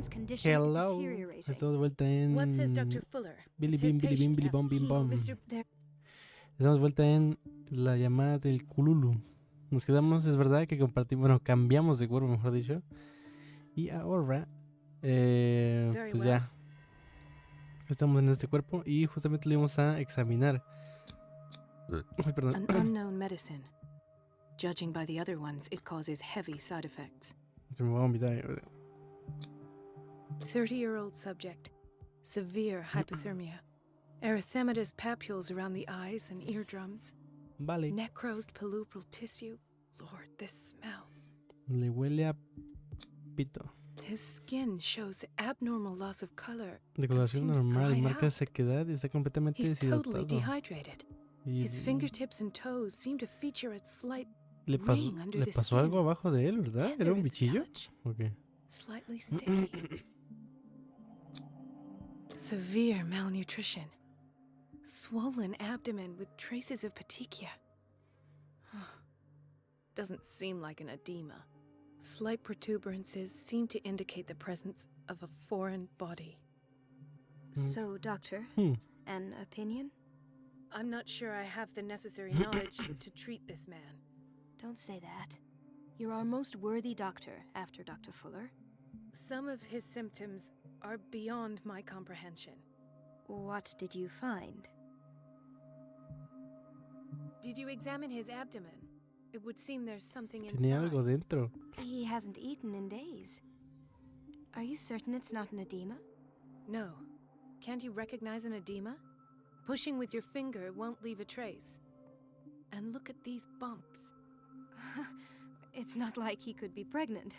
man's condition is Hello. deteriorating. Estamos de vuelta en What says Dr. Fuller? Billy It's Bim, his Billy Bim, patient, Billy yeah. Bom, Bim Bom. Mr. Estamos de vuelta en la llamada del Cthulhu. Nos quedamos, es verdad, que compartimos, bueno, cambiamos de cuerpo, mejor dicho. Y ahora, pues ya, estamos en este cuerpo y justamente lo íbamos a examinar. Uy, perdón. An unknown medicine. Judging by the other ones, it causes heavy side effects. Se me va a vomitar. 30-year-old subject. Severe hypothermia. Erythematous papules around the eyes and eardrums. Vale. Necrosed palpebral tissue. Lord, this smell. Le huele a pito. His skin shows abnormal loss of color. Decoloración normal, marca de sequedad y está completamente He's totally deshidratado. dehydrated. Y His fingertips and toes seem to feature a slight le ring under le the pasó skin. algo abajo de él, ¿verdad? Tender ¿Era un at the bichillo? touch. Ok. Slightly sticky. Severe malnutrition. Swollen abdomen with traces of petechia. Doesn't seem like an edema. Slight protuberances seem to indicate the presence of a foreign body. So, doctor, an opinion? I'm not sure I have the necessary knowledge to treat this man. Don't say that. You're our most worthy doctor after Dr. Fuller. Some of his symptoms are beyond my comprehension. What did you find? Did you examine his abdomen? It would seem there's something Tenía inside. algo dentro. He hasn't eaten in days. Are you certain it's not an edema? No. Can't you recognize an edema? Pushing with your finger won't leave a trace. And look at these bumps. It's not like he could be pregnant.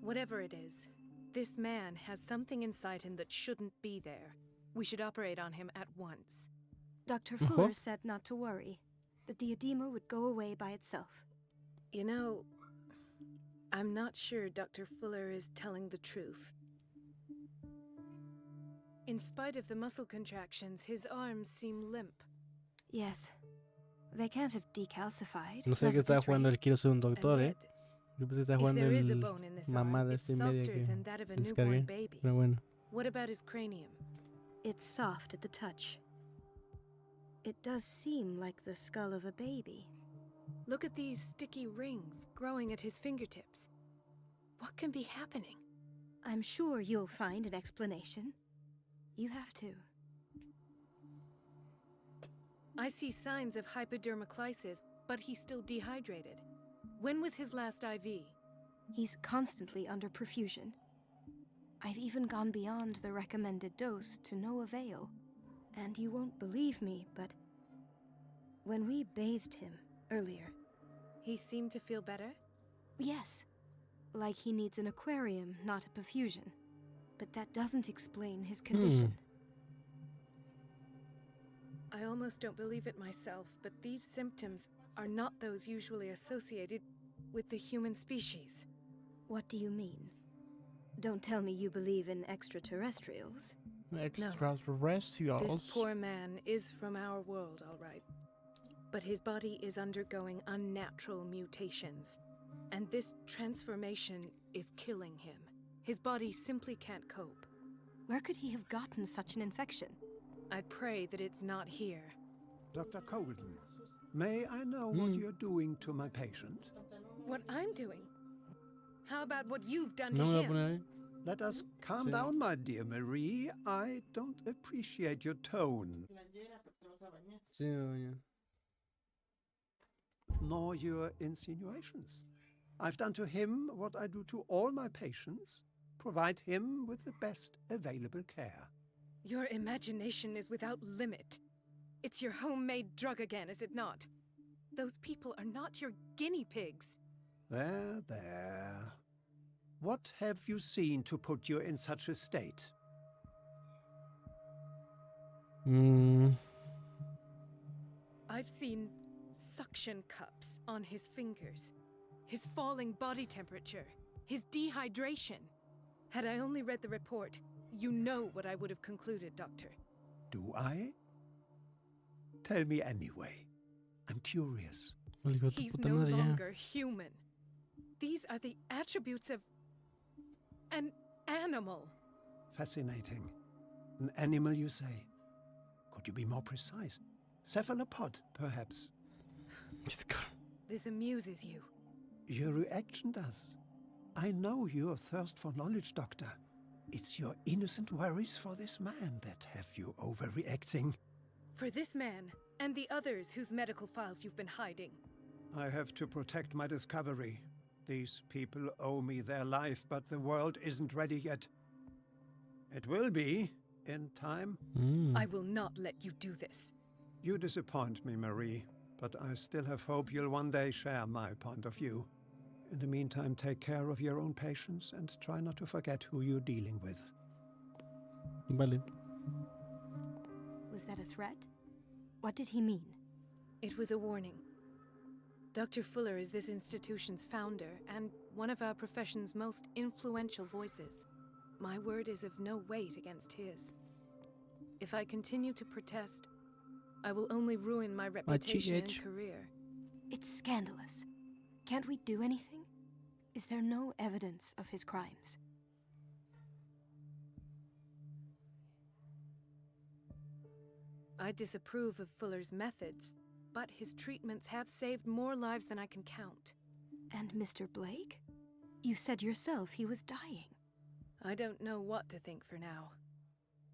Whatever it is, this man has something inside him that shouldn't be there. We should operate on him at once. Dr. Fuller said not to worry, that the edema would go away by itself. You know, I'm not sure Dr. Fuller is telling the truth. In spite of the muscle contractions, his arms seem limp. Yes. They can't have decalcified. No sé not qué at estaba this jugando rate. el quiero ser un And doctor, yet, Yo pensé que estaba if jugando there is a el bone in this mamá arm, de it's este media softer que than that of a descargué. newborn baby. Pero bueno. What about his cranium? It's soft at the touch. It does seem like the skull of a baby. Look at these sticky rings growing at his fingertips. What can be happening? I'm sure you'll find an explanation. You have to. I see signs of hypodermoclysis, but he's still dehydrated. When was his last IV? He's constantly under perfusion. I've even gone beyond the recommended dose to no avail. And you won't believe me, but when we bathed him earlier... He seemed to feel better? Yes. Like he needs an aquarium, not a perfusion. But that doesn't explain his condition. I almost don't believe it myself, but these symptoms are not those usually associated with the human species. What do you mean? Don't tell me you believe in extraterrestrials. Extraterrestrials. This poor man is from our world, all right. But his body is undergoing unnatural mutations. And this transformation is killing him. His body simply can't cope. Where could he have gotten such an infection? I pray that it's not here. Dr. Colden, may I know what you're doing to my patient? What I'm doing? How about what you've done No to me voy a him? poner ahí. Let us calm Sí. down, my dear Marie. I don't appreciate your tone, Sí, doña. nor your insinuations. I've done to him what I do to all my patients, provide him with the best available care. Your imagination is without limit. It's your homemade drug again, is it not? Those people are not your guinea pigs. There, there. What have you seen to put you in such a state? I've seen suction cups on his fingers, his falling body temperature, his dehydration. Had I only read the report, you know what I would have concluded, Doctor. Do I? Tell me anyway. I'm curious. El hijo de tu He's puta no madre ya. longer human. These are the attributes of an animal. Fascinating. An animal, you say? Could you be more precise? Cephalopod, perhaps? This amuses you. Your reaction does. I know your thirst for knowledge, Doctor. It's your innocent worries for this man that have you overreacting. For this man, and the others whose medical files you've been hiding. I have to protect my discovery. These people owe me their life, but the world isn't ready yet. It will be, in time. I will not let you do this. You disappoint me, Marie, but I still have hope you'll one day share my point of view. In the meantime, take care of your own patients and try not to forget who you're dealing with. Vale. Was that a threat? What did he mean? It was a warning. Dr. Fuller is this institution's founder and one of our profession's most influential voices. My word is of no weight against his. If I continue to protest, I will only ruin my reputation and career. It's scandalous. Can't we do anything? Is there no evidence of his crimes? I disapprove of Fuller's methods, but his treatments have saved more lives than I can count. And Mr. Blake? You said yourself he was dying. I don't know what to think for now.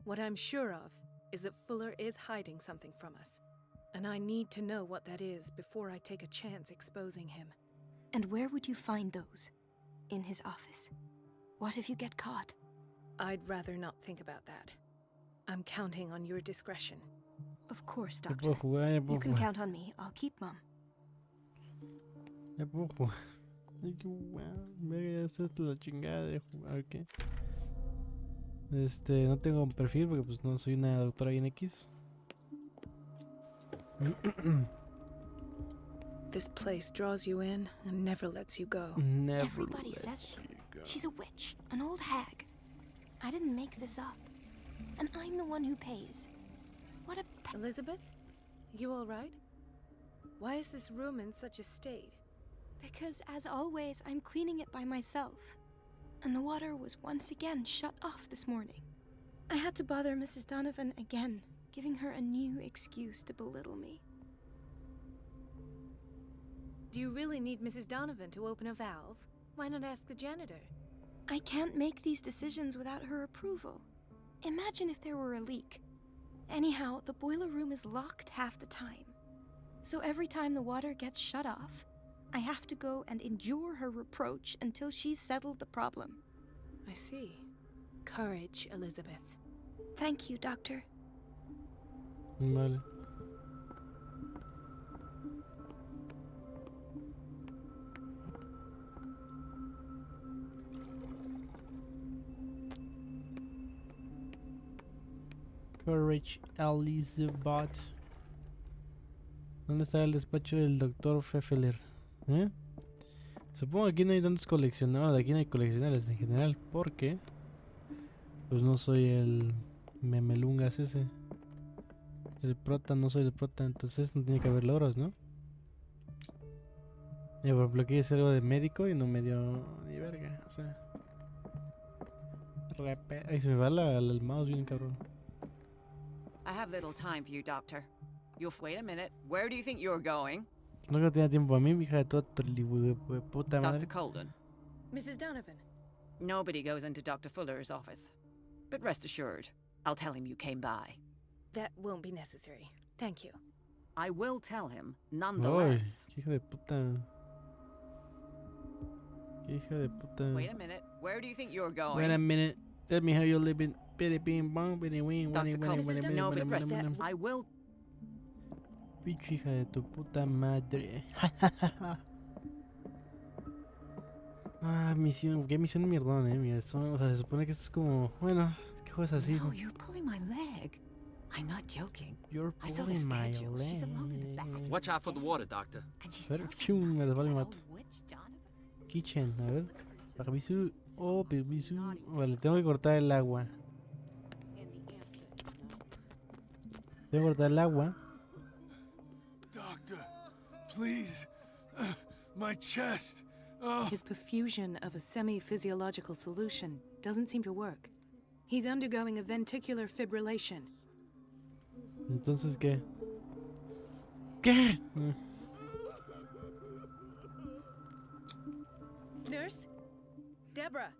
What I'm sure of is that Fuller is hiding something from us, and I need to know what that is before I take a chance exposing him. And where would you find those? In his office? What if you get caught? I'd rather not think about that. I'm counting on your discretion. Of course, Doctor. You can count on me. I'll keep mum. Ya puedo jugar. Hay que jugar. Verga, ya está hasta la chingada de jugar, ¿qué? No tengo un perfil porque pues no soy una doctora bien X. This place draws you in and never lets you go. Everybody says it. She's a witch, an old hag. I didn't make this up. And I'm the one who pays. What a Elizabeth? You all right? Why is this room in such a state? Because, as always, I'm cleaning it by myself. And the water was once again shut off this morning. I had to bother Mrs. Donovan again, giving her a new excuse to belittle me. Do you really need Mrs. Donovan to open a valve? Why not ask the janitor? I can't make these decisions without her approval. Imagine if there were a leak. Anyhow, the boiler room is locked half the time. So every time the water gets shut off, I have to go and endure her reproach until she's settled the problem. I see. Courage, Elizabeth. Thank you, Doctor. Vale. Courage, Elizabeth. ¿Dónde está el despacho del doctor Pfeffer? Supongo que aquí no hay tantos coleccionables, aquí no hay coleccionables en general, porque pues no soy el memelungas ese. El prota, no soy el prota, entonces no tiene que haber logros, ¿no? Por ejemplo, aquí es algo de médico y no me dio ni verga, o sea. Ahí se me va el mouse bien cabrón. I have little time for you, Doctor. You'll wait a minute. Where do you think you're going? No creo que tenga tiempo a mí, hija de toda puta madre. Dr. Colden. Mrs. Donovan. Nobody goes into Dr. Fuller's office. But rest assured, I'll tell him you came by. That won't be necessary. Thank you. I will tell him, Uy, nonetheless. qué hija de puta. Qué hija de puta. Wait a minute. Where do you think you're going? Wait a minute. Tell me how you're living. Bitty bing bong, bitty wing, Dr. Colden. No, but rest. I will. Pinche hija de tu puta madre. Misión. ¿Qué misión mierdón, mira, esto, o sea, se supone que esto es como. Bueno, ¿qué juegas así? No, you're pulling my leg. I'm not joking. You're I saw the pulling my schedule. She's alone in the back. leg. Watch out for the water, Doctor. And she's Pero, still chum, me vale mato. witch, Donovan. Kitchen, a ver. Permiso. Oh, permiso. Vale, tengo que cortar el agua. Tengo que cortar el agua. Doctor, please. My chest. His perfusion of a semi-physiological solution doesn't seem to work. He's undergoing a ventricular fibrillation. Entonces, ¿qué? ¿Qué? Nurse? Deborah,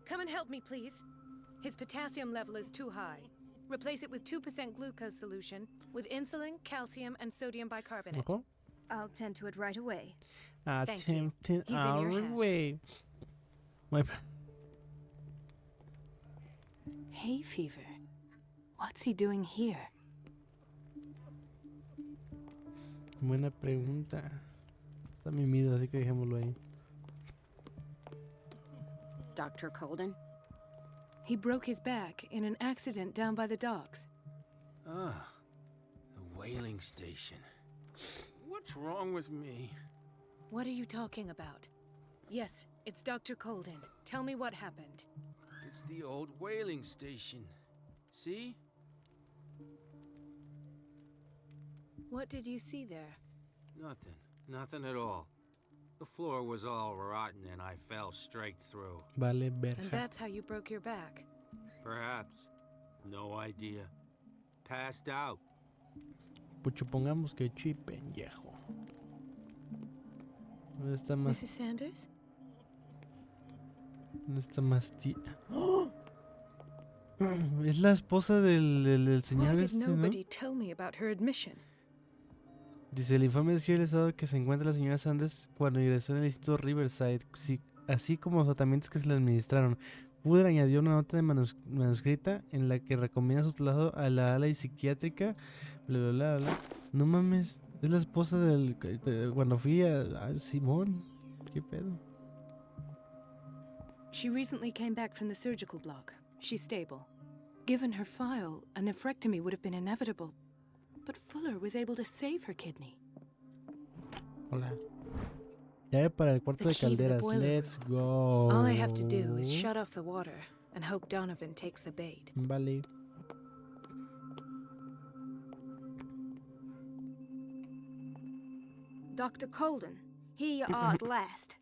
come and help me, please. His potassium level is too high. Replace it with 2% glucose solution with insulin, calcium, and sodium bicarbonate. ¿Ojo? I'll tend to it right away. Thank you. Attempting He's in your hands. way. Hay fever. What's he doing here? Buena pregunta. Está mimido, así que dejémoslo ahí. Dr. Colden? He broke his back in an accident down by the docks. Ah, the whaling station. What's wrong with me? What are you talking about? Yes, it's Dr. Colden. Tell me what happened. It's the old whaling station. See? What did you see there? Nothing. Nothing at all. The floor was all rotten and I fell straight through. Vale, And verga. that's how you broke your back. Perhaps. No idea. Passed out. Pues supongamos que sí, pendejo. ¿Dónde está más? Mrs. Sanders? ¿Dónde está más tía? ¡Oh! Es la esposa del Why señor did este, ¿no? nobody tell me about her admission? Dice, el informe decía el estado que se encuentra la señora Sanders cuando ingresó en el Instituto Riverside, así como los tratamientos que se le administraron. Fuller añadió una nota de manuscrita en la que recomienda su traslado a la ala psiquiátrica, bla, bla, bla, bla. No mames, es la esposa cuando fui a Simón. ¿Qué pedo? She recently came back from the surgical block. She's stable. Given her file, a nephrectomy would have been inevitable. But Fuller was able to save her kidney. Hola. Ya para el cuarto The de key to the calderas. boiler Let's go. All I have to do is shut off the water and hope Donovan takes the bait. Vale. Dr. Colden, here you are at last.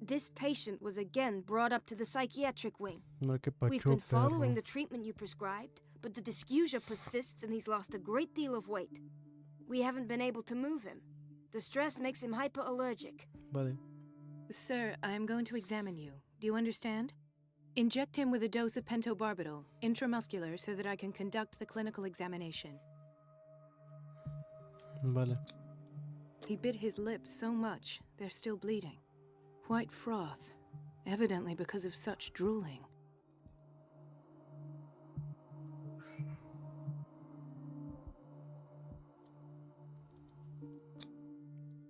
This patient was again brought up to the psychiatric wing. No, que We've pacho, been following perro. the treatment you prescribed, but the dysgeusia persists and he's lost a great deal of weight. We haven't been able to move him. The stress makes him hyperallergic. Vale. Sir, I am going to examine you. Do you understand? Inject him with a dose of pentobarbital, intramuscular, so that I can conduct the clinical examination. Vale. He bit his lips so much, they're still bleeding. White froth, evidently because of such drooling.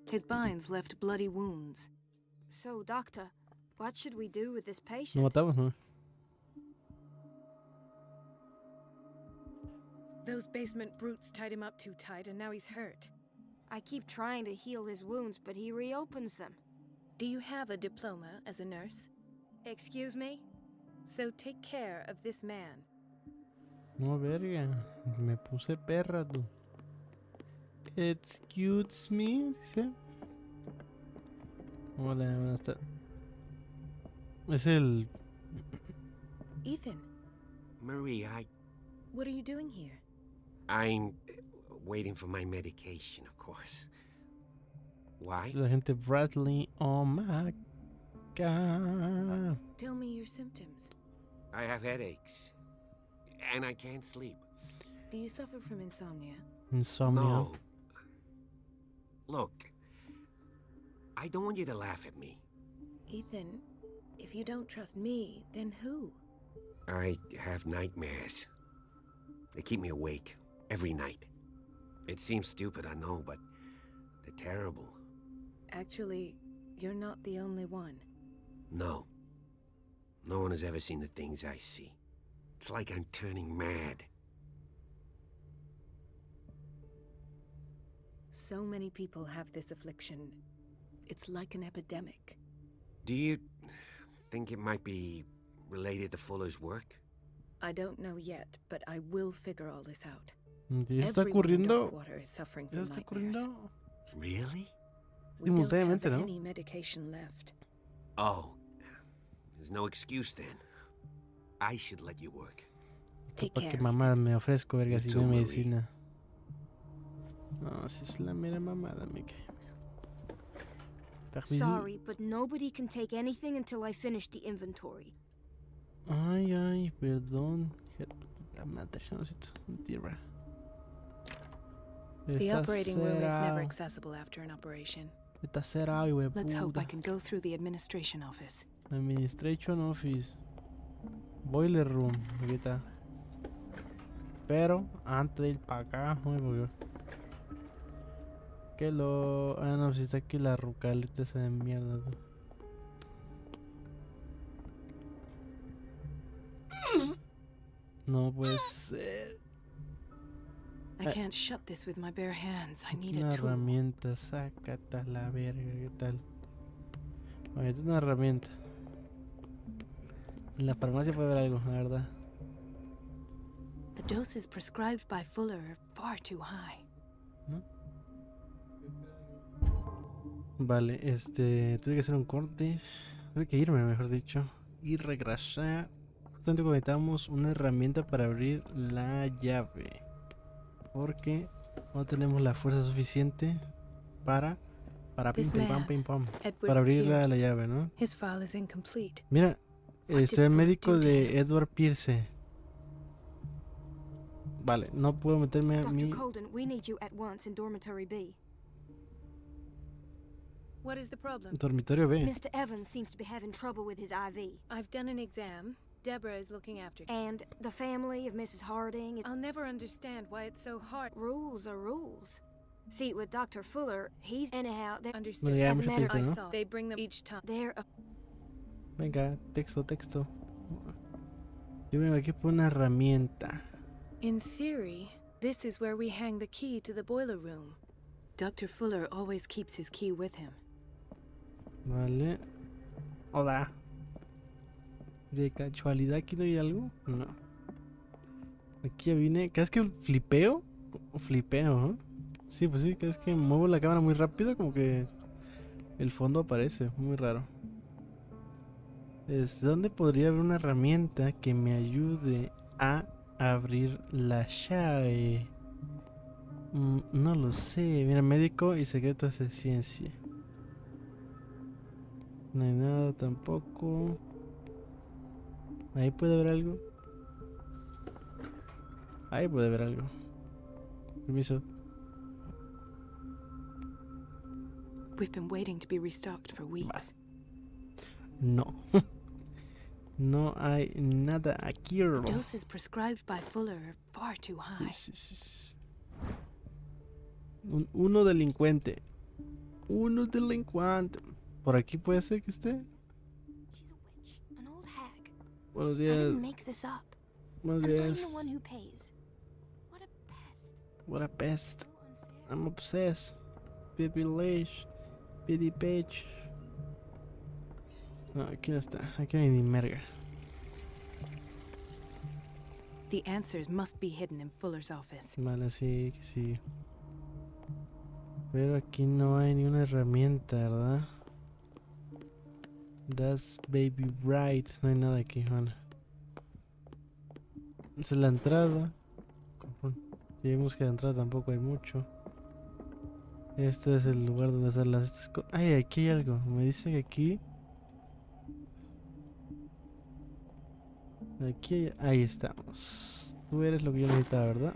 His binds left bloody wounds. So, doctor, what should we do with this ¿Lo patient? matamos, no? Those basement brutes tied him up too tight and now he's hurt. I keep trying to heal his wounds, but he reopens them. Do you have a diploma as a nurse? Excuse me? So take care of this man. No, verga. Me puse perra, tú. Excuse me, dice. Hola, buenas tardes. Es el... Ethan, Marie, what are you doing here? I'm waiting for my medication, of course. Why? La gente Bradley. Oh my god. Tell me your symptoms. I have headaches. And I can't sleep. Do you suffer from insomnia? Insomnia. No. Look, I don't want you to laugh at me. Ethan, if you don't trust me, then who? I have nightmares. They keep me awake every night. It seems stupid, I know, but they're terrible. Actually, you're not the only one. No. No one has ever seen the things I see. It's like I'm turning mad. So many people have this affliction. It's like an epidemic. Do you think it might be related to Fuller's work? I don't know yet, but I will figure all this out. ¿Ya está Everyone in ocurriendo? Darkwater is suffering ¿Ya from está nightmares. ocurriendo? Really? We don't have Simultáneamente, ¿no? any medication left. Oh, there's no excuse then. I should let you work. Take ¿Para care. qué mamada me ofrezco, verga, si You no hay too, Marie. medicina? No, si es la mera mamada, me cae. Sorry, but nobody can take anything until I finish the inventory. Ay, perdón. Hija de puta madre, no sé, tierra. The operating room is never accessible after an operation. Está cerrado, güey. Let's hope I can go through the administration office. Administration office. Boiler room. Aquí está. Pero antes de ir para acá, güey, que lo... Ah, no, si está aquí la rucalita esa de mierda, tú. No puede ser. I can't shut this with my bare hands. I need Una a tool. herramienta, sácate a la verga, ¿qué tal? Oye, es una herramienta. En la farmacia puede haber algo, la verdad. The doses prescribed by Fuller are far too high. ¿No? Vale, tuve que hacer un corte. Tuve que irme, mejor dicho. Y regresar. Justamente conectamos una herramienta para abrir la llave. Porque no tenemos la fuerza suficiente para This pim man, pam, Edward para abrir la Pierce. llave, ¿no? His file is incomplete. Mira, What estoy did el Fuller médico do to de him? Edward Pierce. Vale, no puedo meterme a Dr. mi Colden, we need you at once in dormitory B. What is the problem? dormitorio B. Mr. Evans seems to be having trouble with his IV. I've done an exam. Deborah is looking after him. And the family of Mrs. Harding, I'll never understand why it's so hard. rules are rules. See, with Dr. Fuller, he's anyhow, Understood. Bueno, ya As a mucho matter texto, I ¿no? saw. They bring them each time. they're Venga, texto. Yo vengo aquí por una herramienta. In theory, this is where we hang the key to the boiler room. Dr. Fuller always keeps his key with him. Vale. Hola. ¿De casualidad aquí no hay algo? No. Aquí ya vine. ¿Cada vez que flipeo? Flipeo, ¿eh? Sí, pues sí, cada vez que muevo la cámara muy rápido, como que el fondo aparece. Muy raro. ¿Dónde podría haber una herramienta que me ayude a abrir la llave? No lo sé. Mira, médico y secretos de ciencia. No hay nada tampoco. Ahí puede haber algo. Ahí puede haber algo. Permiso. We've been waiting to be restocked for weeks. No. No hay nada aquí. The doses prescribed by Fuller are far too high. Sí. Uno delincuente. Uno delincuente. ¿Por aquí puede ser que esté? she's a witch, an old hag. Buenos I días. didn't make this up. Buenos And I'm días. the one who pays. What a pest. What a pest. So unfair. I'm obsessed. Baby Leish. Baby Page. No, aquí no está. Aquí no hay ni merga. The answers must be hidden in Fuller's office. Vale, sí, que sí. Pero aquí no hay ni una herramienta, ¿verdad? That's baby right. No hay nada aquí, vale. Esa es la entrada. Y vemos que la entrada tampoco hay mucho. Este es el lugar donde están estas cosas. Ay, aquí hay algo. Me dice que aquí. Aquí hay... Ahí estamos. Tú eres lo que yo necesitaba, ¿verdad?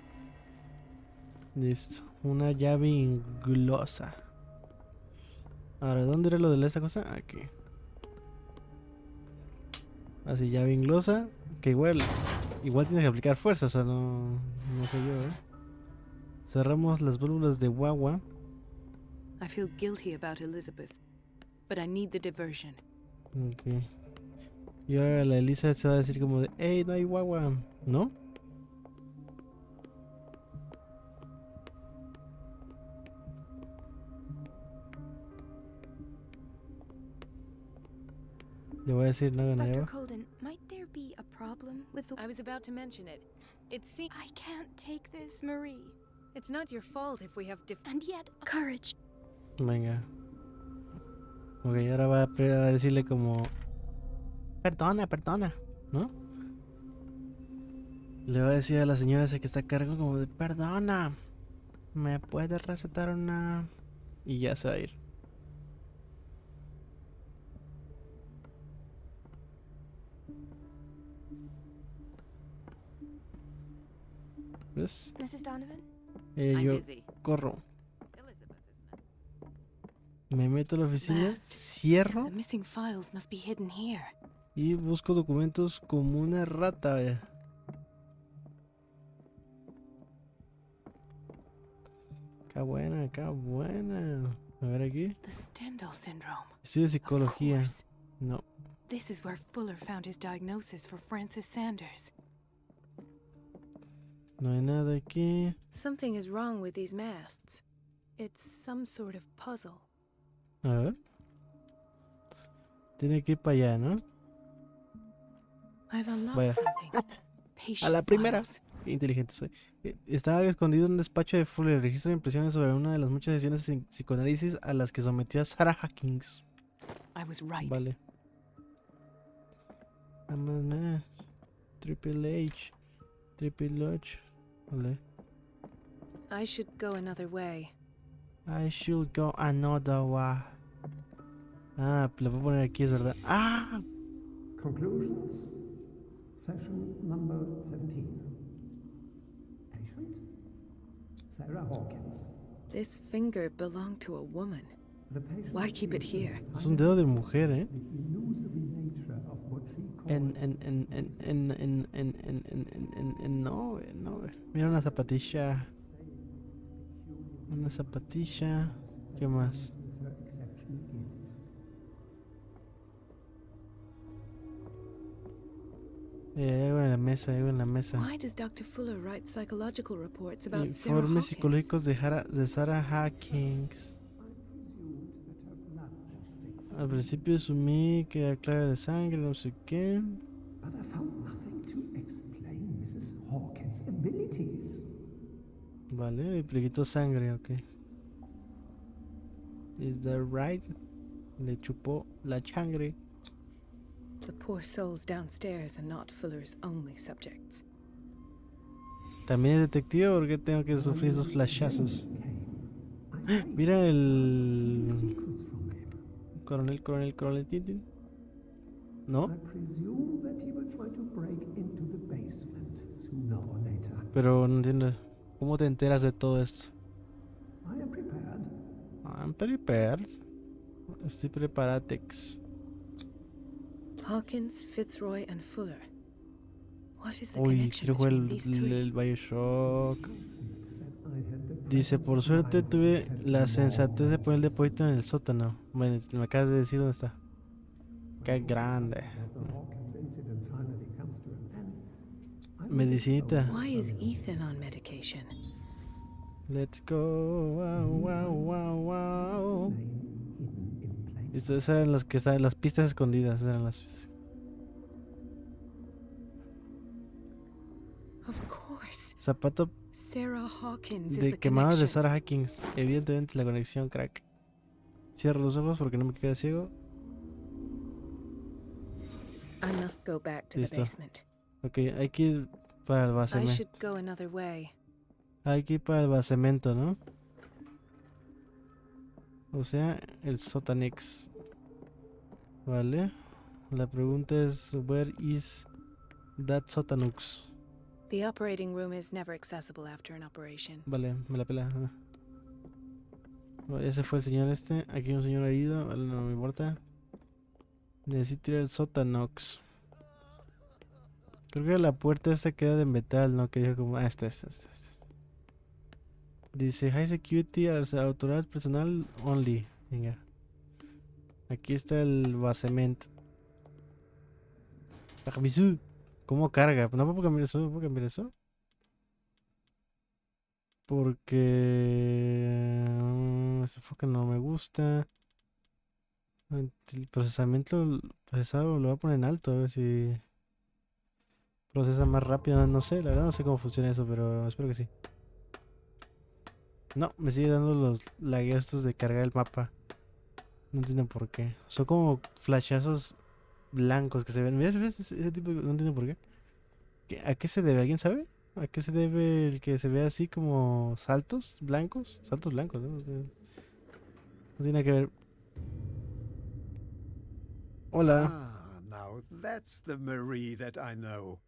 Listo. Una llave inglosa. Ahora, ¿dónde era lo de esta cosa? Aquí. Así, llave inglosa. Que igual tienes que aplicar fuerza, o sea, no sé yo, ¿eh? Cerramos las válvulas de guagua. I feel guilty about Elizabeth, but I need the diversion. Ok. Y ahora la Elisa se va a decir como de, hey, no hay guagua, ¿no? Le voy a decir no hagan Dr. agua. Colden, might there be a problem with the... I was about to mention it. It seems I can't take this, Marie. it's not your fault if we have And yet, courage. Venga. Ok, ahora va a decirle como... Perdona, perdona, ¿no? Le va a decir a la señora esa que está a cargo como de... Perdona, ¿me puedes recetar una...? Y ya se va a ir. ¿Ves? Mrs. Donovan? I'm Yo busy. corro. Elizabeth, isn't it? Me meto a la oficina, Last. cierro The missing files must be hidden here. y busco documentos como una rata, vaya. Acá buena, acá buena. A ver aquí. The Stendhal syndrome. Estudio de Of psicología. course. No. This is where Fuller found his diagnosis for Francis Sanders. No hay nada aquí. Something is wrong with these masts. It's some sort of puzzle. A ver. Tiene que ir para allá, ¿no? I've unlocked Vaya. something. Patient A la primera. files. Qué inteligente soy. Estaba escondido en un despacho de Fuller. Registro de impresiones sobre una de las muchas sesiones de psicoanálisis a las que sometió a Sarah Hawkins. I was right. Vale. Vámonos. Triple H. Triple H. Vale. I should go another way. I should go another way. Ah, lo voy a poner aquí, es verdad. ¡Ah! Conclusions. Session number 17. Patient? Sarah Hawkins. This finger belonged to a woman. The patient Why keep it here? Es un dedo de mujer, ¿eh? the illusory nature of what she calls No, no. Mira una zapatilla. Una zapatilla. ¿Qué más? with her exceptional gifts. Algo en la mesa, algo en la mesa. Why does Dr. Fuller write psychological reports about Sarah Informes Hawkins? psicológicos de Sarah Hawkins. Al principio asumí que era clave de sangre, no sé qué. But I found nothing to explain Mrs. Hawkins' abilities. Vale, y le quitó sangre, ok. Is that right? Le chupó la sangre. The poor souls downstairs are not Fuller's only subjects. También es detective, ¿por qué tengo que sufrir esos flashazos? Mira el... Secrets from him. Coronel Tintin. ¿No? I presume that he will try to break into the basement sooner or later. Pero no entiendo. ¿Cómo te enteras de todo esto? I am prepared. I'm prepared. Estoy preparatex. Hawkins, Fitzroy, and Fuller. What is the Uy, connection quiero jugar between these three? el Bioshock. That I had the Dice, por suerte tuve la sensatez de poner el depósito en el sótano. Bueno, me acabas de decir dónde está. Qué grande. that the Hawkins incident finally comes to an end. I will Medicinita. Why is Ethan on medication? Let's go. Wow, wow, wow, wow. remain hidden in plain sight. Estas eran las que estaban, las pistas escondidas. Eran las. Of course. Zapato Sarah Hawkins is de the quemados de connection. Sarah Hawkins. Evidentemente la conexión, crack. Cierro los ojos porque no me queda ciego. I must go back to the Listo. basement. Ok, hay que ir para el I basemento. should go another way. Hay que ir para el basemento, ¿no? O sea, el Sotanix. Vale. La pregunta es, where is that Sotanux? The operating room is never accessible after an operation. Vale, me la pela. Vale, ese fue el señor este. Aquí hay un señor herido. Vale, no me importa. Necesito ir al Sotanux. Creo que la puerta esta queda de metal, ¿no? Que dijo como... Ah, esta. Dice High Security, autoridad personal only. Venga. Aquí está el basement. Ajamisu. ¿Cómo carga? No puedo cambiar eso, ¿no puedo cambiar eso? Porque... ese enfoque no me gusta. El procesamiento procesado lo voy a poner en alto, a ver si... procesa más rápido, no sé, la verdad no sé cómo funciona eso, pero espero que sí. No, me sigue dando los lagueos estos de cargar el mapa. No entiendo por qué. Son como flashazos blancos que se ven. Mira, ese tipo, no entiendo por qué. ¿A qué se debe? ¿Alguien sabe? ¿A qué se debe el que se ve así como saltos blancos? Saltos blancos, ¿no? No tiene nada que ver. Hola. Ah, now that's the Marie that I know.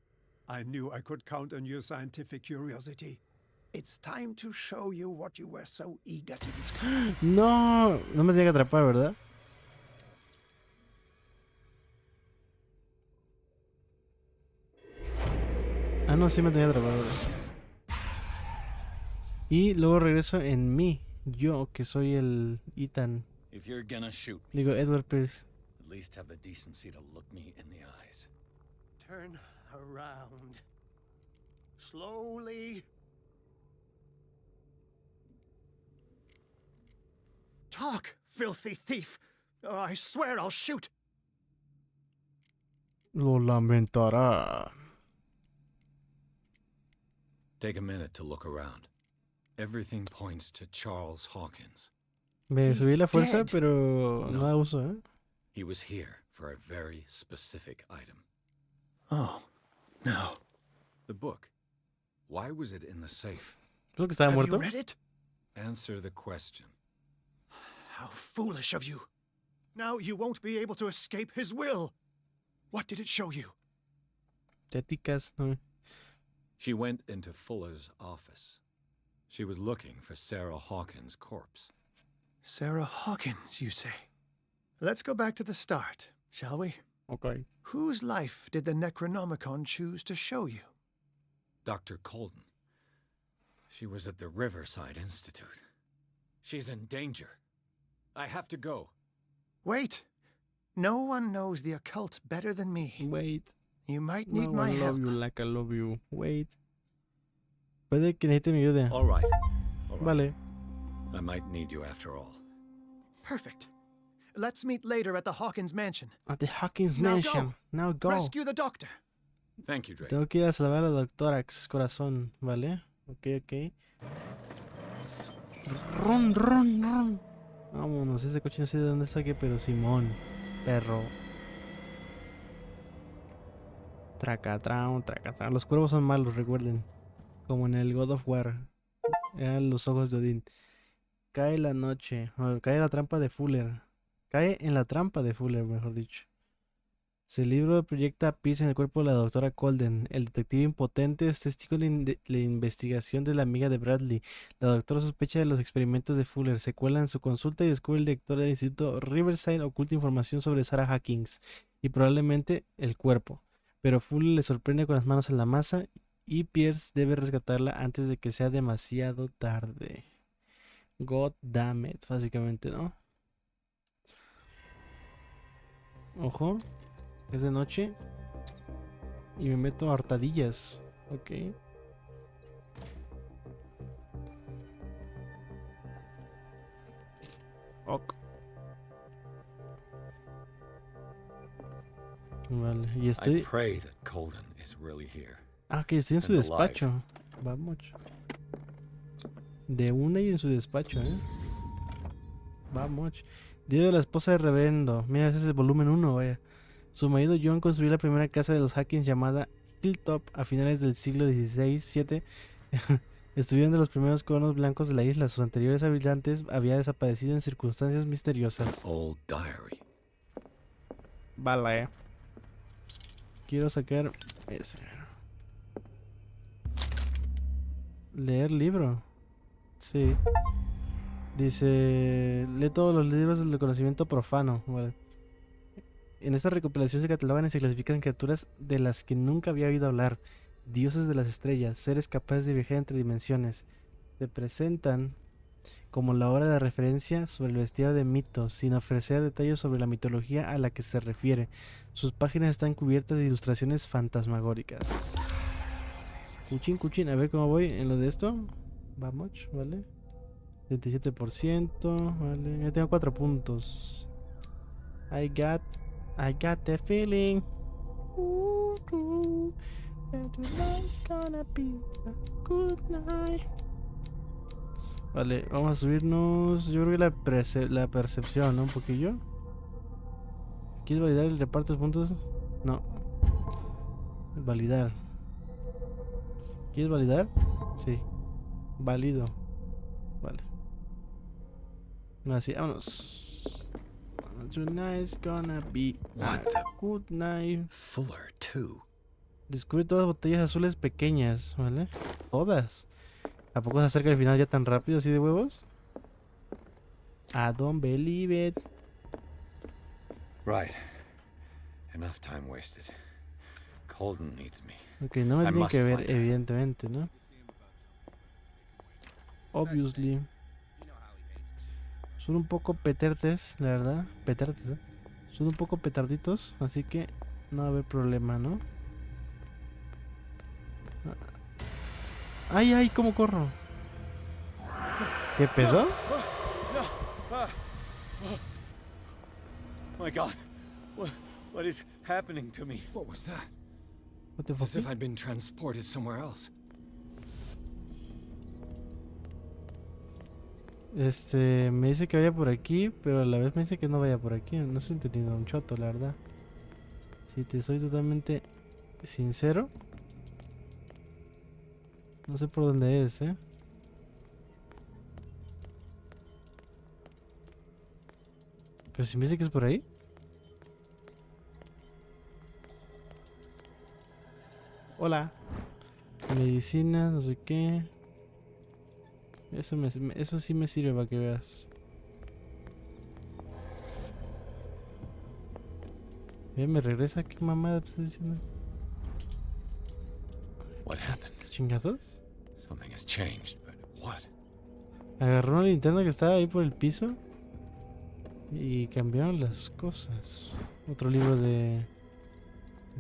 I knew I could count on your scientific curiosity. It's time to show you what you were so eager to discover. No, no me tiene que atrapar, ¿verdad? Ah, no, sí me tenía que atrapar, ¿verdad? Y luego regreso en mí, yo que soy el Ethan. If you're gonna shoot me, Digo, Edward Pierce. at least have the decency to look me in the eyes. Turn around. Slowly. Talk, filthy thief! Or I swear I'll shoot! Lo lamentará. Take a minute to look around. Everything points to Charles Hawkins. Me subí la fuerza, dead. pero no la uso, ¿eh? He was here for a very specific item. Oh, no. The book. Why was it in the safe? ¿Creo que estaba Have muerto? you read it? Answer the question. How foolish of you. Now you won't be able to escape his will. What did it show you? Téticas, no. She went into Fuller's office. She was looking for Sarah Hawkins' corpse. Sarah Hawkins, you say? Let's go back to the start, shall we? Okay. Whose life did the Necronomicon choose to show you? Dr. Colden. She was at the Riverside Institute. She's in danger. I have to go. Wait. No one knows the occult better than me. Wait. You might need No, my I love help. you like I love you. Wait. Puede que necesite mi ayuda. All right. All right. Vale. I might need you after all. Perfect. Let's meet later at the Hawkins mansion. At the Hawkins Now Mansion. go. Now go. Rescue the doctor. Thank you, Drake. Tengo que ir a salvar a la doctora Corazón, ¿vale? Ok. Run, run, run. Vámonos, ese coche no sé de dónde saqué, pero Simón, perro. Tracatrán. Los cuervos son malos, recuerden. Como en el God of War. Eran los ojos de Odín. Cae la noche. Cae la trampa de Fuller. Cae en la trampa de Fuller, mejor dicho. El libro proyecta Peace en el cuerpo de la doctora Colden. El detective impotente es testigo de la investigación de la amiga de Bradley. La doctora sospecha de los experimentos de Fuller. Se cuela en su consulta y descubre el director del instituto Riverside oculta información sobre Sarah Hawkins y probablemente el cuerpo. Pero Fuller le sorprende con las manos en la masa y Pierce debe rescatarla antes de que sea demasiado tarde. God damn it, básicamente, ¿no? Ojo. Es de noche. Y me meto a hartadillas. Ok. Ok. Vale. Y I estoy... pray that Colden is really here. Ah, que estoy en su And despacho. Vamos. De una y en su despacho, Vamos. Diario de la esposa de reverendo. Mira, ese es el volumen 1, vaya. Su marido John construyó la primera casa de los Hawkins llamada Hilltop a finales del siglo XVI-7. Estuvieron de los primeros colonos blancos de la isla. Sus anteriores habitantes habían desaparecido en circunstancias misteriosas. Old diary. Vale. Quiero sacar ese. Leer libro. Sí. Dice, lee todos los libros del conocimiento profano. Vale. En esta recopilación se catalogan y se clasifican criaturas de las que nunca había oído hablar, dioses de las estrellas, seres capaces de viajar entre dimensiones. Se presentan como la obra de referencia sobre el vestido de mitos, sin ofrecer detalles sobre la mitología a la que se refiere. Sus páginas están cubiertas de ilustraciones fantasmagóricas. Cuchín, a ver cómo voy en lo de esto. Vamos, ¿vale? 77%, vale. Ya tengo 4 puntos. I got the feeling. And tonight's gonna be a good night. Vale, vamos a subirnos. Yo creo que la percepción, ¿no? Un poquillo. ¿Quieres validar el reparto de puntos? No. Validar. ¿Quieres validar? Sí. Válido. Vale. Así, vámonos. Tonight's gonna be a good night. Fuller, too. Descubre todas las botellas azules pequeñas, ¿vale? Todas. ¿A poco se acerca el final ya tan rápido, así de huevos? I don't believe it. Right. Enough time wasted. Colden needs me. Ok, no me I tienen must que ver, find her. evidentemente, ¿no? Obviously. Son un poco petertes, la verdad. Petertes, ¿eh? Son un poco petarditos, así que no va a haber problema, ¿no? ¡Ay, ay! ¿Cómo corro? ¿Qué pedo? My God. What is happening to me? What was that? What the It's as if fuck? I'd been transported somewhere else. Me dice que vaya por aquí, pero a la vez me dice que no vaya por aquí. No estoy entendiendo un choto, la verdad. Si te soy totalmente sincero, no sé por dónde es, ¿eh? Pero si me dice que es por ahí. Hola. Medicina, no sé qué. Eso sí me sirve para que veas. Me regresa. ¿Qué mamada estás diciendo? What happened? ¿Qué chingados? Something has changed, but what? Agarró una linterna que estaba ahí por el piso y cambiaron las cosas. Otro libro de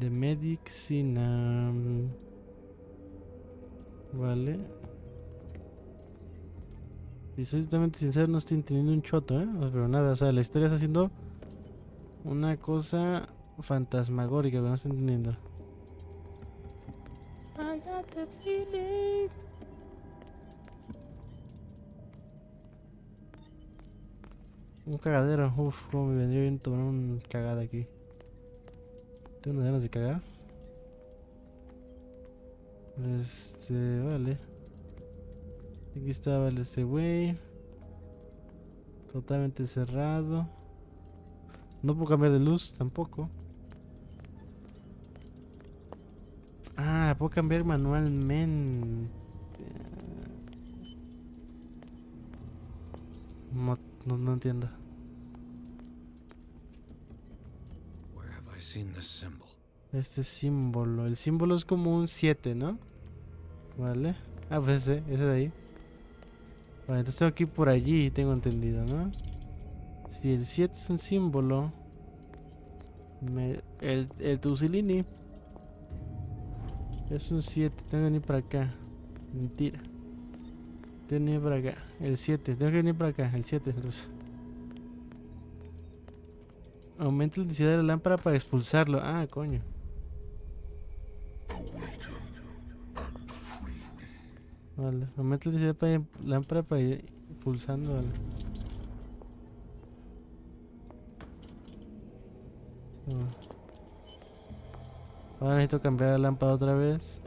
medicina. Vale. Y soy totalmente sincero, no estoy entendiendo un choto, ¿eh? Pero nada, o sea, la historia está haciendo una cosa fantasmagórica que no estoy entendiendo. I got the feeling. Un cagadero, uff, como me vendría bien tomar un cagada aquí. Tengo unas ganas de cagar. Vale. Aquí estaba ese güey. Totalmente cerrado. No puedo cambiar de luz tampoco. Ah, puedo cambiar manualmente. No entiendo. Where have I seen this symbol? Este símbolo. El símbolo es como un 7, ¿no? Vale. Ah, pues ese de ahí. Vale, entonces tengo que ir por allí, tengo entendido, ¿no? Si el 7 es un símbolo. El Tusilini es un 7. Tengo que venir para acá. Mentira. Tengo que venir para acá. El 7. Tengo que venir para acá. El 7. Entonces. Aumenta la intensidad de la lámpara para expulsarlo. Ah, coño. Vale. Aumenta la intensidad de la lámpara para ir pulsando. Vale. Ahora necesito cambiar la lámpara otra vez.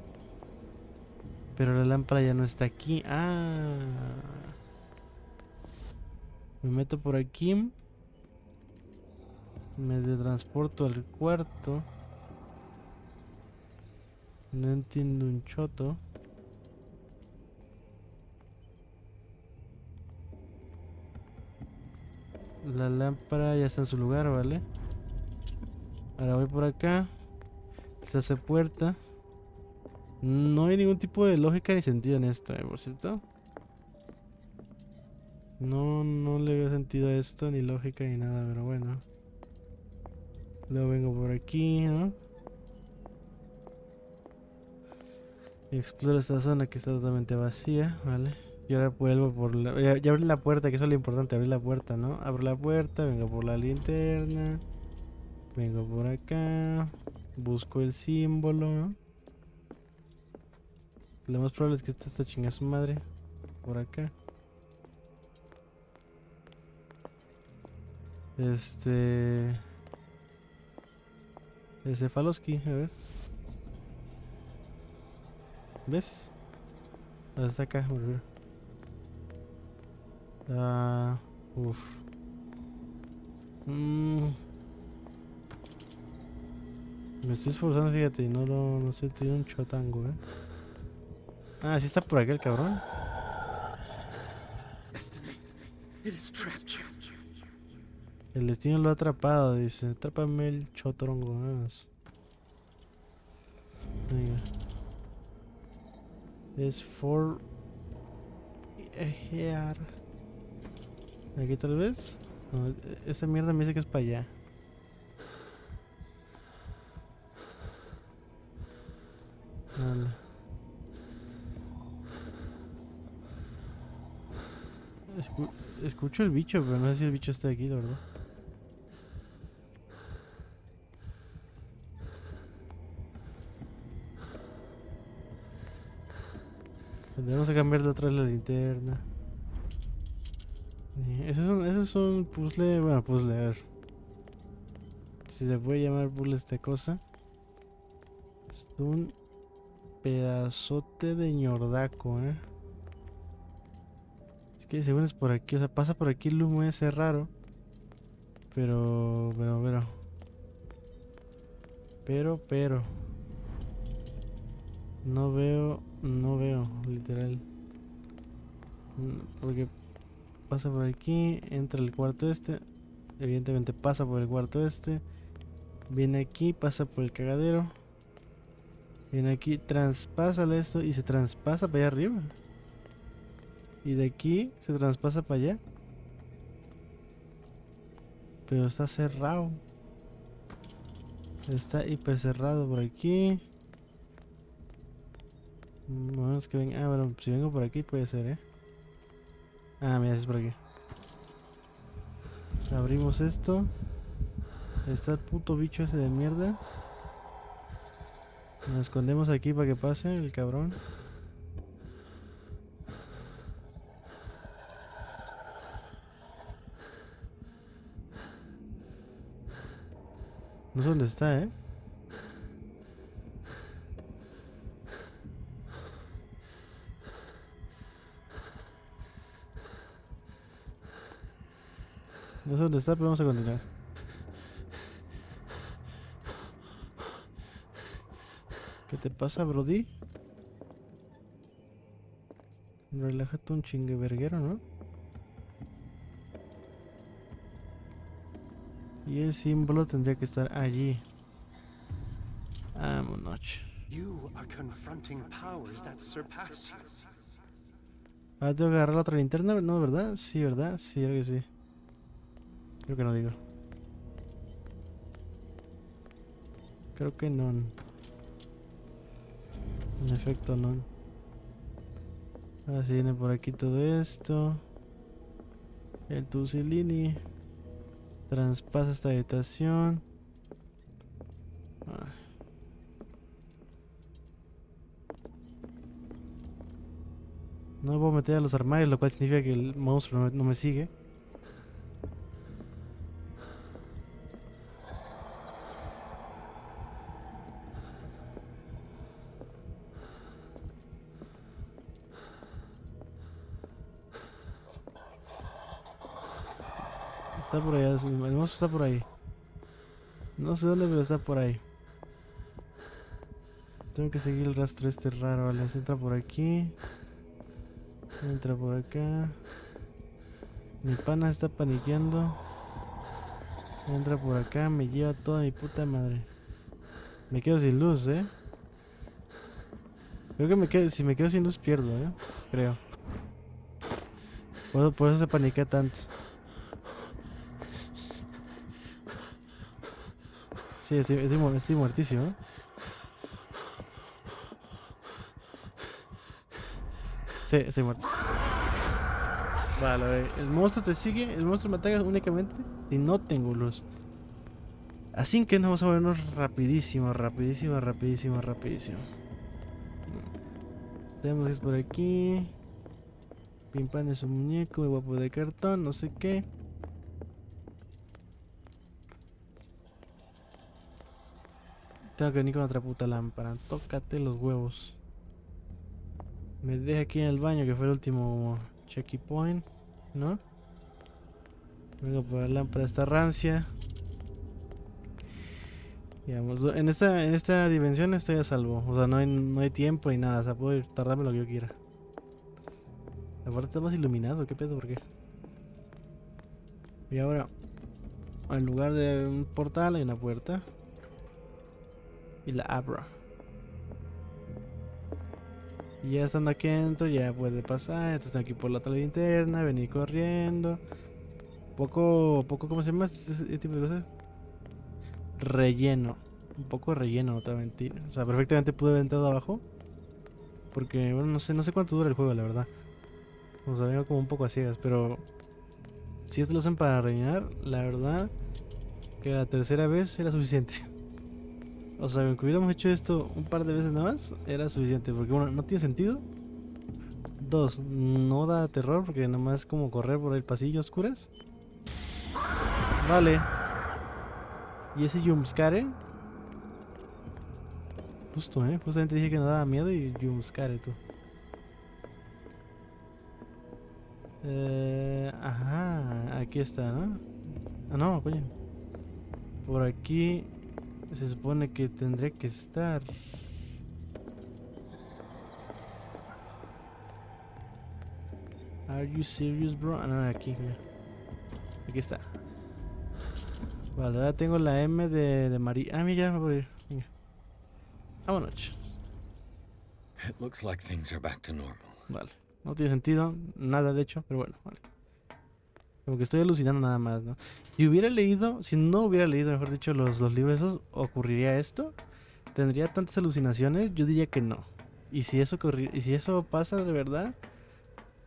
Pero la lámpara ya no está aquí. Ah. Me meto por aquí. Me transporto al cuarto. No entiendo un choto. La lámpara ya está en su lugar, ¿vale? Ahora voy por acá. Se hace puerta. No hay ningún tipo de lógica ni sentido en esto, por cierto. No le veo sentido a esto, ni lógica ni nada, pero bueno. Luego vengo por aquí, ¿no? Y exploro esta zona que está totalmente vacía, ¿vale? Y ahora vuelvo por la... Ya abrí la puerta, que eso es lo importante, abrir la puerta, ¿no? Abro la puerta, vengo por la linterna. Vengo por acá. Busco el símbolo, ¿no? Lo más probable es que esta chinga su madre. Por acá. El Cefalowski, a ver. ¿Ves? Está acá, por ver. Uff. Me estoy esforzando, fíjate, no sé, tiene un chotango, Ah, sí está por acá el cabrón. El destino lo ha atrapado, dice. Atrápame el chotrongo, vamos. Venga. Es for... here. Aquí tal vez. No, esa mierda me dice que es para allá. Vale. Escucho el bicho, pero no sé si el bicho está aquí, la verdad. Tendremos que cambiar de otra vez la linterna. Ese es un puzzle, bueno, puzzle, a ver. Si se puede llamar puzzle esta cosa. Es un pedazote de ñordaco, Es que según es por aquí, o sea, pasa por aquí el humo ese raro. Pero. No veo, literal. Porque pasa por aquí, entra el cuarto este. Evidentemente pasa por el cuarto este. Viene aquí, pasa por el cagadero. Viene aquí, traspásale esto y se traspasa para allá arriba. Y de aquí se traspasa para allá. Pero está cerrado. Está hiper cerrado por aquí. Bueno, es que ven. Ah, bueno, si vengo por aquí puede ser, Ah, mira, es por aquí. Abrimos esto. Está el puto bicho ese de mierda. Nos escondemos aquí para que pase el cabrón. No sé dónde está, No sé dónde está, pero vamos a continuar. ¿Qué te pasa, Brody? Relájate un chingue verguero, ¿no? Y el símbolo tendría que estar allí. Vámonos. Ahora tengo que agarrar la otra linterna, ¿no? ¿Verdad? Sí, ¿verdad? Sí, creo que sí. Creo que no digo. Creo que no. En efecto, no. Así viene por aquí todo esto. El Tusilini traspasa esta habitación. No me puedo meter a los armarios, lo cual significa que el monstruo no me sigue. Está por allá, el monstruo está por ahí. No sé dónde, pero está por ahí. Tengo que seguir el rastro este raro, vale. Se entra por aquí. Entra por acá. Mi pana está paniqueando. Entra por acá, me lleva toda mi puta madre. Me quedo sin luz, Creo que si me quedo sin luz pierdo, Creo. Por eso se paniquea tanto. Sí, estoy muertísimo, Sí, estoy muerto. Vale, el monstruo te sigue, el monstruo me ataca únicamente si no tengo luz. Así que nos vamos a movernos rapidísimo. Tenemos que es por aquí. Pimpan es un muñeco, muy guapo de cartón, no sé qué. Tengo que venir con otra puta lámpara. Tócate los huevos. Me deja aquí en el baño, que fue el último checkpoint, ¿no? Vengo por la lámpara esta rancia. Digamos, en esta dimensión estoy a salvo. O sea, no hay tiempo ni nada. O sea, puedo tardarme lo que yo quiera. Aparte está más iluminado, ¿qué pedo? ¿Por qué? Y ahora, en lugar de un portal hay una puerta. Y la abro. Y ya estando aquí adentro ya puede pasar. Entonces aquí por la otra linterna, venir corriendo. Poco, ¿cómo se llama ese tipo de cosas? Relleno. Un poco relleno, no te voy a mentir. O sea, perfectamente pude haber entrado abajo. Porque, bueno, no sé cuánto dura el juego, la verdad. O sea, vengo como un poco a ciegas, pero si esto lo hacen para rellenar, la verdad que la tercera vez era suficiente. O sea, aunque hubiéramos hecho esto un par de veces nada más, era suficiente. Porque uno, no tiene sentido. Dos, no da terror porque nada más es como correr por el pasillo a oscuras. Vale. Y ese jumpscare. Justamente dije que no daba miedo y jumpscare tú. Ajá, aquí está, ¿no? Ah, no, coño. Por aquí se supone que tendría que estar. Are you serious, bro? Ah, no, aquí, mira. Aquí está. Vale, ahora tengo la M de María. Ah, mira, ya me voy a ir. Venga. Vámonos. It looks like things are back to normal. Vale. No tiene sentido, nada de hecho, pero bueno, vale. Como que estoy alucinando nada más, ¿no? Si no hubiera leído, mejor dicho, los libros esos, ¿ocurriría esto? ¿Tendría tantas alucinaciones? Yo diría que no. Y si eso pasa de verdad,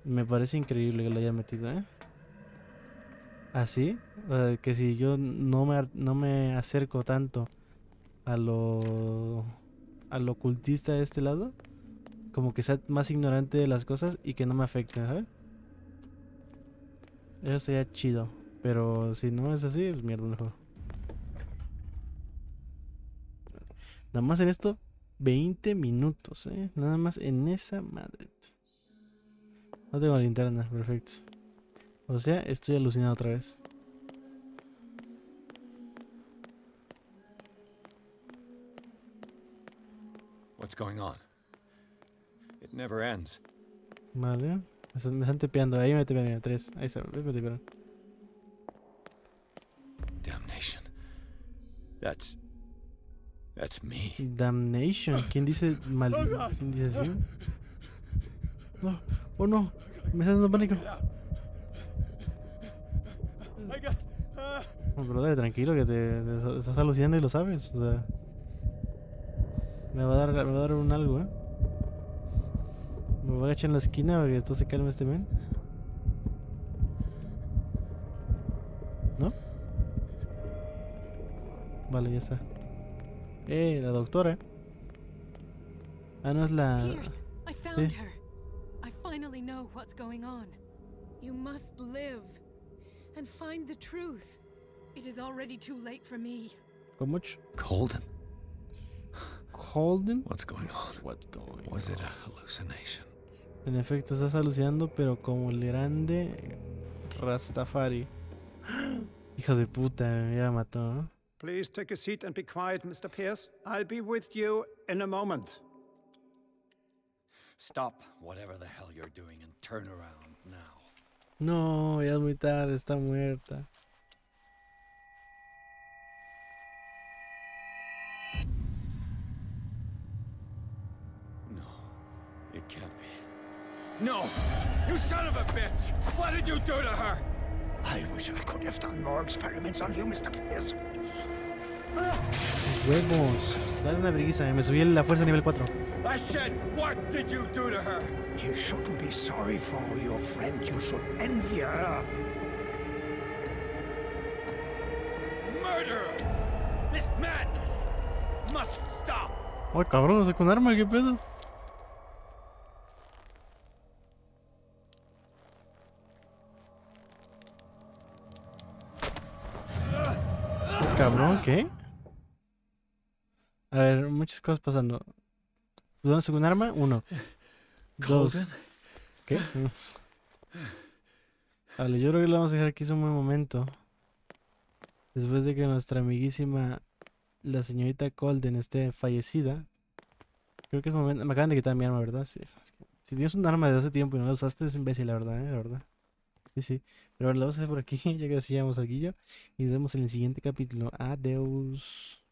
me parece increíble que lo haya metido, ¿eh? Así, que si yo no me acerco tanto a lo ocultista de este lado, como que sea más ignorante de las cosas y que no me afecten, ¿sabes? Eso sería chido. Pero si no es así, pues mierda mejor. Nada más en esto, 20 minutos, ¿eh? Nada más en esa madre. No tengo linterna, perfecto. O sea, estoy alucinado otra vez. What's going on? It never ends. Vale. Me están tepeando. Ahí me tepean. 3. Ahí está. Me tepearon. Damnation. That's me. Damnation. ¿Quién dice ¿Quién dice así? No. Oh no. Me está dando pánico. Oh, brother, tranquilo que te estás alucinando y lo sabes. O sea, me va a dar un algo, ¿eh? Me voy a echar en la esquina para que esto se calme este men. ¿No? Vale, ya está. La doctora. Ah, no es la... Pierce, I found her. I finally know what's going on. You must live and find the truth. It is already too late for me. ¿Con mucho? Colden? ¿Colden? What's going on? Was it a hallucination? En efecto, estás alucinando, pero como el grande Rastafari. Hijos de puta, ya mató, ¿no? Please take a seat and be quiet, Mr. Pierce. I'll be with you in a moment. Stop whatever the hell you're doing and turn around now. No, ya es muy tarde, está muerta. No, it can't be. No! You son of a bitch! What did you do to her? I wish I could have done more experiments on you, Mr. Pierce. Huevos. Dale una briguisa, me subí la fuerza a nivel 4. I said, what did you do to her? You shouldn't be sorry for your friend. You should envy her. Murderer! This madness must stop! Ay, cabrón, no sé con arma, ¿qué pedo? Cabrón, ¿qué? A ver, muchas cosas pasando. ¿Dónde sacó un arma? 1. 2. Colden? ¿Qué? Vale, yo creo que lo vamos a dejar aquí un buen momento. Después de que nuestra amiguísima, la señorita Colden, esté fallecida. Creo que es momento. Me acaban de quitar mi arma, ¿verdad? Sí. Es que si tienes un arma de hace tiempo y no la usaste, es imbécil, la verdad, La verdad. Sí, sí. Pero bueno, lo vamos a hacer por aquí, ya que así llegamos al guillo. Y nos vemos en el siguiente capítulo. Adiós.